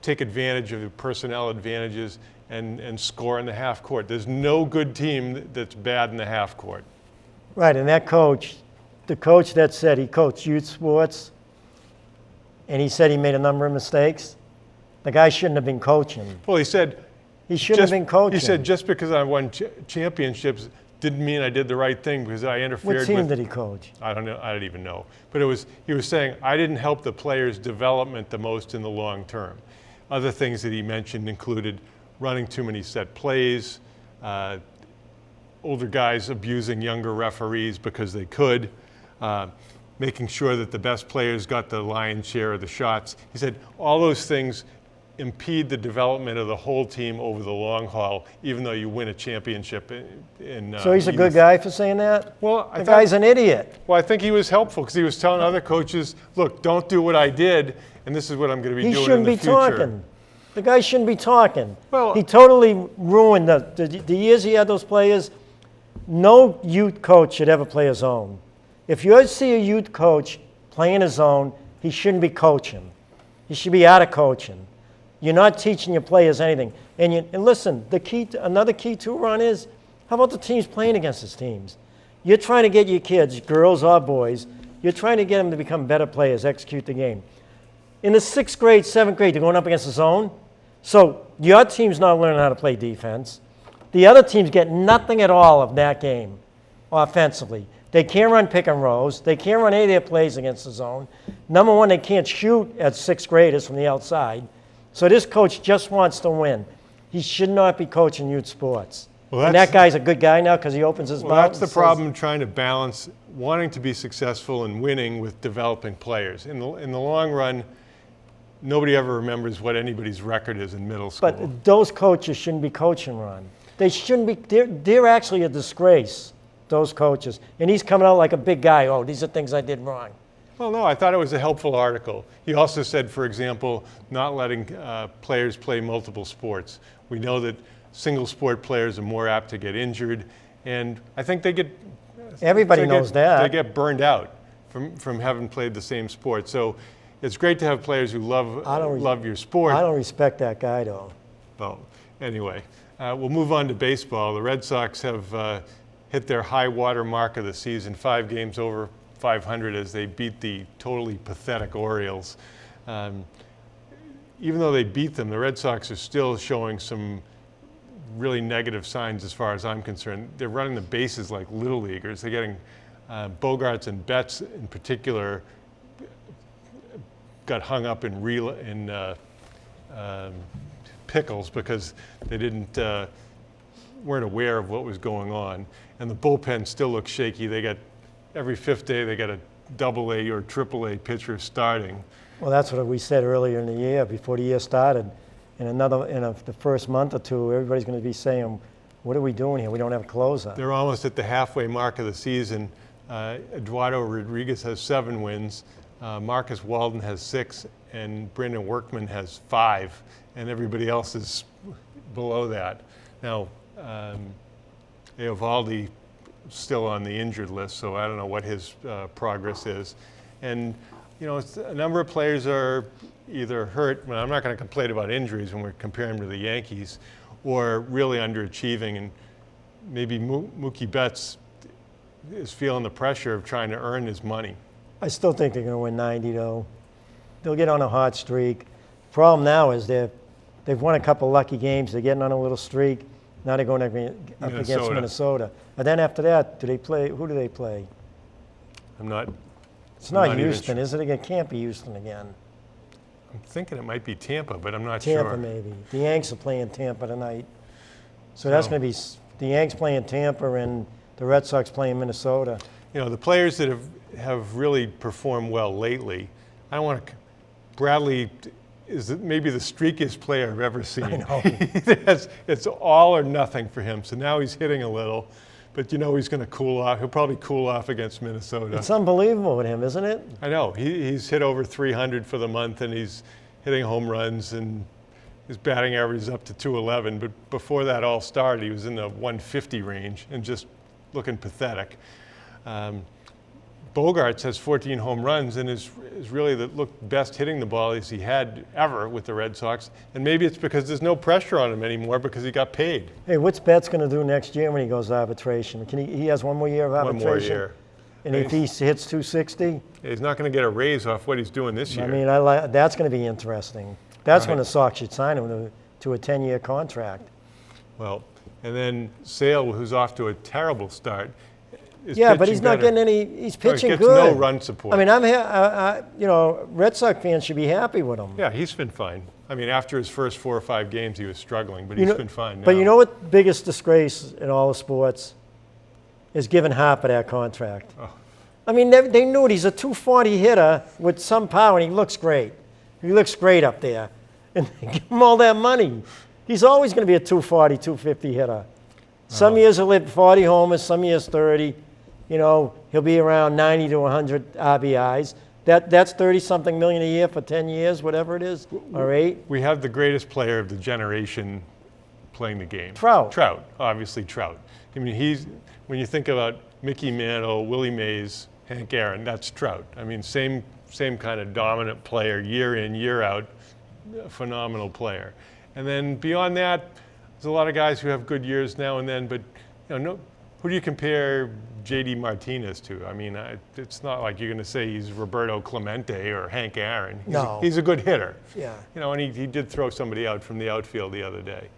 take advantage of the personnel advantages and score in the half court. There's no good team that's bad in the half court. Right, and that coach, the coach that said he coached youth sports, and he said he made a number of mistakes, the guy shouldn't have been coaching. Well, he said he shouldn't have been coaching. He said just because I won championships didn't mean I did the right thing because I interfered. What team did he coach? I don't know. I don't even know. But he was saying I didn't help the players' development the most in the long term. Other things that he mentioned included running too many set plays, older guys abusing younger referees because they could, making sure that the best players got the lion's share of the shots. He said all those things impede the development of the whole team over the long haul, even though you win a championship. So he's a good guy for saying that? Well, the guy's an idiot. Well, I think he was helpful because he was telling other coaches, look, don't do what I did, and this is what I'm going to be doing in the future. He shouldn't be talking. The guy shouldn't be talking. Well, he totally ruined the years he had those players. No youth coach should ever play his own. If you see a youth coach playing his own, he shouldn't be coaching. He should be out of coaching. You're not teaching your players anything. And listen, another key too, Ron, is how about the teams playing against his teams? You're trying to get your kids, girls or boys, you're trying to get them to become better players, execute the game. In the 6th grade, 7th grade, they're going up against the zone. So your team's not learning how to play defense. The other teams get nothing at all of that game offensively. They can't run pick and rolls. They can't run any of their plays against the zone. Number one, they can't shoot at 6th graders from the outside. So this coach just wants to win. He should not be coaching youth sports. Well, and that guy's a good guy now because he opens his mouth. That's the problem, trying to balance wanting to be successful and winning with developing players. In the long run, nobody ever remembers what anybody's record is in middle school. But those coaches shouldn't be coaching, Ron. They shouldn't be. They're actually a disgrace, those coaches. And he's coming out like a big guy. Oh, these are things I did wrong. Well, no, I thought it was a helpful article. He also said, for example, not letting players play multiple sports. We know that single sport players are more apt to get injured, and I think they get. Everybody knows that. They get burned out from having played the same sport. So it's great to have players who love your sport. I don't respect that guy, though. Well, anyway, we'll move on to baseball. The Red Sox have hit their high water mark of the season, 5 games over 500 as they beat the totally pathetic Orioles. Even though they beat them, the Red Sox are still showing some really negative signs as far as I'm concerned. They're running the bases like little leaguers. They're getting Bogarts and Betts in particular got hung up in pickles because they weren't aware of what was going on. And the bullpen still looks shaky. They got every 5th day they got a AA or AAA pitcher starting. Well, that's what we said earlier in the year, before the year started. In the first month or two, everybody's going to be saying, what are we doing here? We don't have a closer. They're almost at the halfway mark of the season. Eduardo Rodriguez has 7 wins. Marcus Walden has 6, and Brendan Workman has 5, and everybody else is below that. Now, Eovaldi still on the injured list, so I don't know what his progress is. And, a number of players are either hurt. Well, I'm not going to complain about injuries when we're comparing them to the Yankees, or really underachieving. And maybe Mookie Betts is feeling the pressure of trying to earn his money. I still think they're going to win 90, though. They'll get on a hot streak. Problem now is they've won a couple lucky games. They're getting on a little streak. Now they're going up against Minnesota. And then after that, who do they play? It's not Houston, is it? It can't be Houston again. I'm thinking it might be Tampa, but I'm not sure. Tampa, maybe. The Yanks are playing Tampa tonight. So that's going to be the Yanks playing Tampa and the Red Sox playing Minnesota. The players that have really performed well lately, I don't want to. Bradley is maybe the streakiest player I've ever seen. I know. It's all or nothing for him. So now he's hitting a little, but he's going to cool off. He'll probably cool off against Minnesota. It's unbelievable with him, isn't it? I know. He's hit over 300 for the month, and he's hitting home runs, and his batting average is up to 211. But before that all started, he was in the 150 range and just looking pathetic. Bogarts has 14 home runs and is really looked best hitting the ball as he had ever with the Red Sox. And maybe it's because there's no pressure on him anymore because he got paid. Hey, what's Betts going to do next year when he goes to arbitration? He has one more year of arbitration? One more year. And if he hits 260? He's not going to get a raise off what he's doing this year. I mean, that's going to be interesting. That's when the Sox should sign him to a 10-year contract. Well, and then Sale, who's off to a terrible start, yeah, but he's not getting any. He's pitching good. good. No run support. I mean, Red Sox fans should be happy with him. Yeah, he's been fine. I mean, after his first 4 or 5 games, he was struggling, but he's been fine now. But you know what? Biggest disgrace in all the sports is giving Harper that contract. Oh. I mean, they knew it. He's a 240 hitter with some power, and he looks great. He looks great up there, and they give him all that money. He's always going to be a 240, 250 hitter. Some years he'll hit 40 homers, some years 30. He'll be around 90 to 100 RBIs. That's 30-something million a year for 10 years, whatever it is, or 8. We have the greatest player of the generation playing the game. Trout. Obviously Trout. I mean, when you think about Mickey Mantle, Willie Mays, Hank Aaron, that's Trout. I mean, same kind of dominant player, year in, year out, phenomenal player. And then beyond that, there's a lot of guys who have good years now and then, but who do you compare J.D. Martinez to? I mean, it's not like you're going to say he's Roberto Clemente or Hank Aaron. He's a good hitter. Yeah. And he did throw somebody out from the outfield the other day.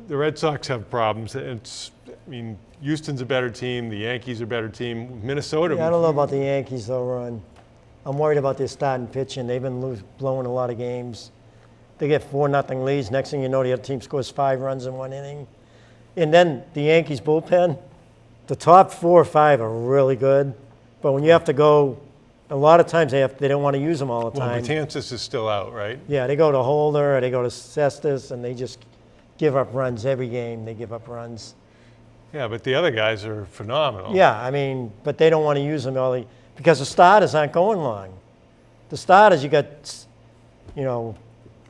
The Red Sox have problems. Houston's a better team. The Yankees are a better team. Minnesota. Yeah, I don't know about the Yankees, though, Ron. I'm worried about their starting pitching. They've been blowing a lot of games. They get 4-0 leads. Next thing you know, the other team scores 5 runs in 1 inning. And then the Yankees bullpen, the top 4 or 5 are really good. But when you have to go, a lot of times they don't want to use them all the time. Well, Betances is still out, right? Yeah, they go to Holder, or they go to Cestus, and they just give up runs every game. They give up runs. Yeah, but the other guys are phenomenal. Yeah, but they don't want to use them because the starters aren't going long. The starters, you got, Well,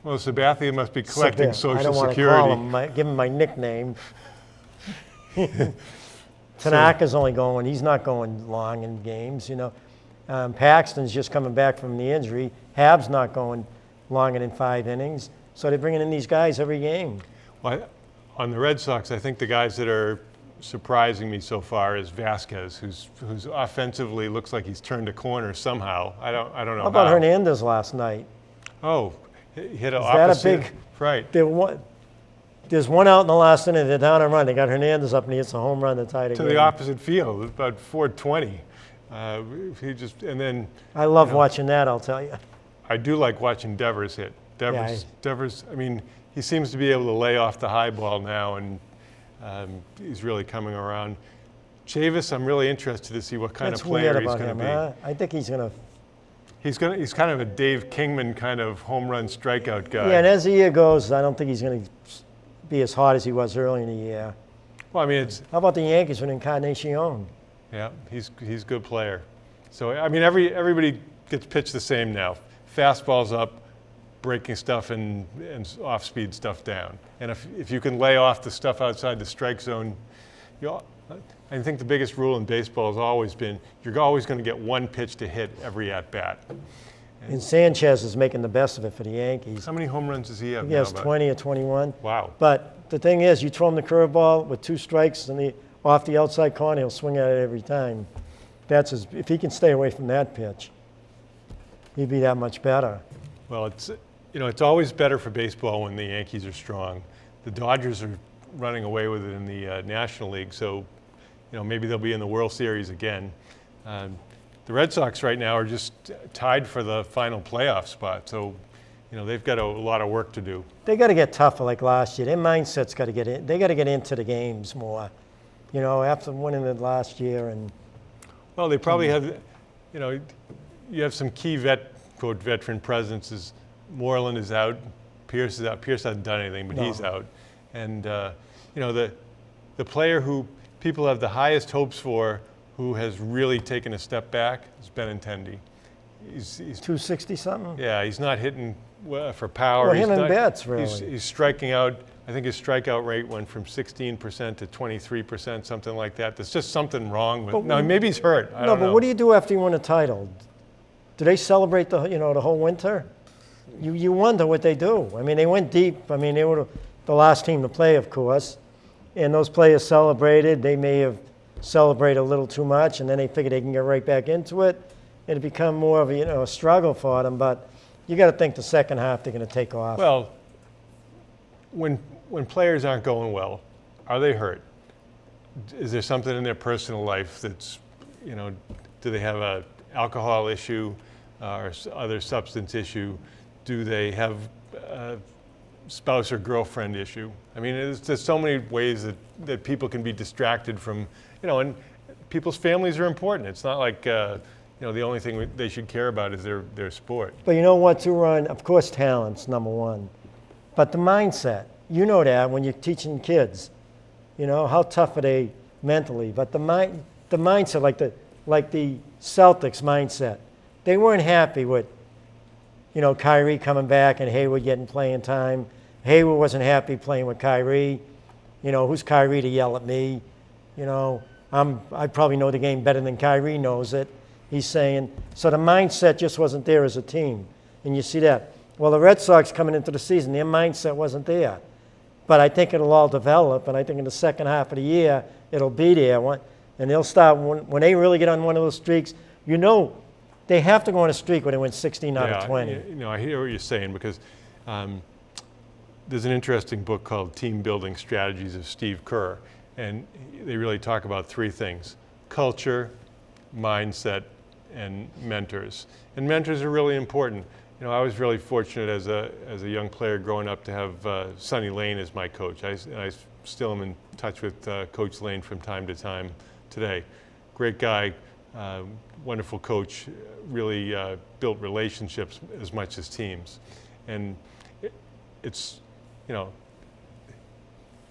Sabathia must be collecting Social I don't want Security. to call him, give him my nickname. Tanaka's only going, he's not going long in games, Paxton's just coming back from the injury. Hab's not going longer than 5 innings. So they're bringing in these guys every game. Well, on the Red Sox, I think the guys that are surprising me so far is Vasquez, who's offensively looks like he's turned a corner somehow. I don't know how. How about Hernandez last night? Oh, he hit an opposite. That a big right? There's one out in the last inning. They're down and run. They got Hernandez up, and he hits a home run to tie the game. To the opposite field, about 420. And then. I love watching that. I'll tell you. I do like watching Devers hit. Devers. I mean, he seems to be able to lay off the high ball now, and he's really coming around. Chavis, I'm really interested to see what kind of player he's going to be. Huh? I think he's going to. He's kind of a Dave Kingman kind of home run strikeout guy. Yeah, and as the year goes, I don't think he's going to be as hot as he was early in the year. Well, I mean, it's. How about the Yankees with Encarnacion? Yeah, he's a good player. So I mean, everybody gets pitched the same now. Fastballs up, breaking stuff and off-speed stuff down. And if you can lay off the stuff outside the strike zone, I think the biggest rule in baseball has always been you're always going to get one pitch to hit every at-bat. And Sanchez is making the best of it for the Yankees. How many home runs does he have now? He has 20 or 21. Wow. But the thing is, you throw him the curveball with 2 strikes and off the outside corner, he'll swing at it every time. If he can stay away from that pitch, he'd be that much better. Well, it's always better for baseball when the Yankees are strong. The Dodgers are running away with it in the National League, so maybe they'll be in the World Series again. The Red Sox right now are just tied for the final playoff spot, so they've got a lot of work to do. They got to get tougher like last year. Their mindset's got to get in. They got to get into the games more. After winning it last year and. Well, they probably have. You have some key quote veteran presences. Moreland is out. Pierce is out. Pierce hasn't done anything, but he's out. And the player who people have the highest hopes for, who has really taken a step back, is Benintendi. He's 260 something. Yeah, he's not hitting for power. Well, him and Betts really. He's striking out. I think his strikeout rate went from 16% to 23%, something like that. There's just something wrong with. No, maybe he's hurt. I don't know. But what do you do after you win a title? Do they celebrate the whole winter? You wonder what they do. I mean, they went deep. I mean, they were the last team to play, of course, and those players celebrated. They may have celebrated a little too much, and then they figured they can get right back into it. It'd become more of a struggle for them. But you got to think the second half they're going to take off. Well, when players aren't going well, are they hurt? Is there something in their personal life that's, do they have an alcohol issue or other substance issue? Do they have a spouse or girlfriend issue? I mean, there's so many ways that people can be distracted from, and people's families are important. It's not like, the only thing they should care about is their sport. But you know what, too, Ron? Of course, talent's number one. But the mindset, that when you're teaching kids, how tough are they mentally? But the mindset, like the Celtics mindset, they weren't happy with, Kyrie coming back and Hayward getting playing time. Hayward wasn't happy playing with Kyrie. Who's Kyrie to yell at me? I probably know the game better than Kyrie knows it. He's saying, so the mindset just wasn't there as a team. And you see that. Well, the Red Sox coming into the season, their mindset wasn't there. But I think it'll all develop, and I think in the second half of the year, it'll be there. And they'll start, when they really get on one of those streaks, you know, they have to go on a streak when they win 16 out of 20. You know, I hear what you're saying because there's an interesting book called Team Building Strategies of Steve Kerr, and they really talk about three things: culture, mindset, and mentors. And mentors are really important. You know, I was really fortunate as a young player growing up to have Sonny Lane as my coach. I still am in touch with Coach Lane from time to time today. Great guy, wonderful coach, really built relationships as much as teams. And it's, you know,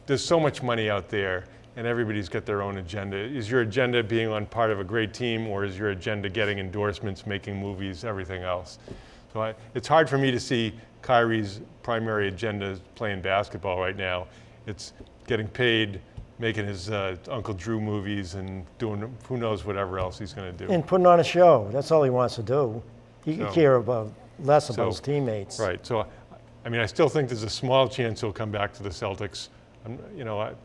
there's so much money out there and everybody's got their own agenda. Is your agenda being on part of a great team, or is your agenda getting endorsements, making movies, everything else? So it's hard for me to see Kyrie's primary agenda playing basketball right now. It's getting paid, making his Uncle Drew movies, and doing who knows whatever else he's going to do. And putting on a show. That's all he wants to do. He can care less about his teammates. Right. So, I mean, I still think there's a small chance he'll come back to the Celtics. You know,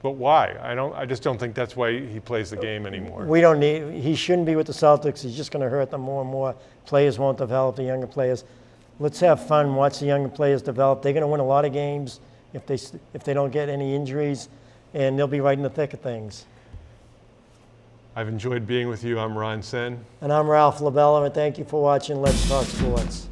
but why? I just don't think that's why he plays the game anymore. He shouldn't be with the Celtics. He's just going to hurt them more and more. Players won't develop, the younger players. Let's have fun, watch the younger players develop. They're going to win a lot of games if they don't get any injuries, and they'll be right in the thick of things. I've enjoyed being with you. I'm Ron Sen. And I'm Ralph Labella, and thank you for watching Let's Talk Sports.